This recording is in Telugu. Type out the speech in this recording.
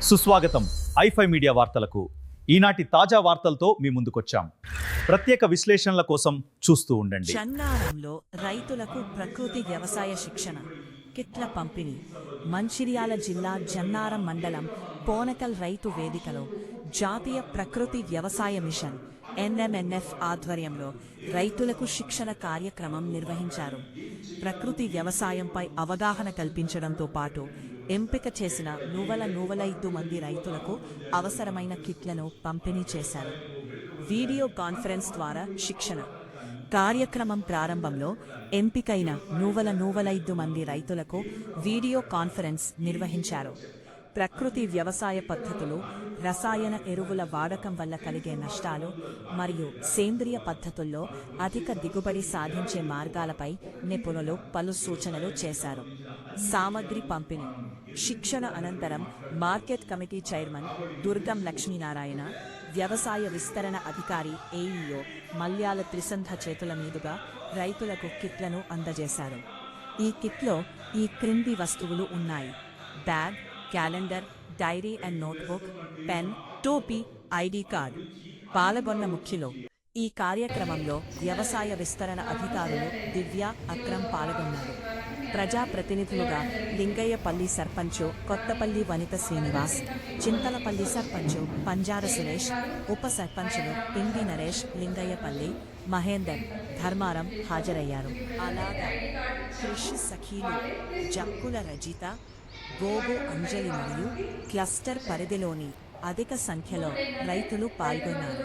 సుస్వాగతం ఐ5 మీడియా వార్తలకు. ఈనాటి తాజా వార్తలతో మీ ముందుకొచ్చాం. ప్రత్యేక విశ్లేషణల కోసం చూస్తూ ఉండండి. జన్నారంలో రైతులకు ప్రకృతి వ్యవసాయ శిక్షణ కిట్ల పంపిణీ. మంచిర్యాల జిల్లా జన్నారం మండలం పోనకల్ రైతు వేదికలో జాతీయ ప్రకృతి వ్యవసాయ మిషన్ NMNF ఆధ్వర్యంలో రైతులకు శిక్షణ కార్యక్రమం నిర్వహించారు. ప్రకృతి వ్యవసాయంపై అవగాహన కల్పించడంతో పాటు ఎంపిక చేసిన 105 మంది రైతులకు అవసరమైన కిట్లను పంపిణీ చేశారు. వీడియో కాన్ఫరెన్స్ ద్వారా శిక్షణ కార్యక్రమం ప్రారంభంలో ఎంపికైన 105 మంది రైతులకు వీడియో కాన్ఫరెన్స్ నిర్వహించారు. ప్రకృతి వ్యవసాయ పద్ధతులు, రసాయన ఎరువుల వాడకం వల్ల కలిగే నష్టాలు మరియు సేంద్రియ పద్ధతుల్లో అధిక దిగుబడి సాధించే మార్గాలపై నిపుణులు పలు సూచనలు చేశారు. సామగ్రి పంపిణీ. శిక్షణ అనంతరం మార్కెట్ కమిటీ చైర్మన్ దుర్గం లక్ష్మీనారాయణ, వ్యవసాయ విస్తరణ అధికారి AEO మల్యాల త్రిసంధ చేతుల మీదుగా రైతులకు కిట్లను అందజేశారు. ఈ కిట్లో ఈ క్రింది వస్తువులు ఉన్నాయి: bag, calendar, diary and notebook, pen, టోపీ, ID కార్డ్. పాల్గొన్న ముఖ్యులు. ఈ కార్యక్రమంలో వ్యవసాయ విస్తరణ అధికారులు దివ్య, అక్రమ్ పాల్గొన్నారు. ప్రజాప్రతినిధులుగా లింగయ్యపల్లి సర్పంచు కొత్తపల్లి వనిత శ్రీనివాస్, చింతలపల్లి సర్పంచు పంజార సురేష్, ఉప సర్పంచులు పిండి నరేష్, లింగయ్యపల్లి, మహేందర్, ధర్మారం హాజరయ్యారు. అలాగా కృషి సఖీలు జక్కుల రజిత, గోగు అంజలి మరియు క్లస్టర్ పరిధిలోని అధిక సంఖ్యలో రైతులు పాల్గొన్నారు.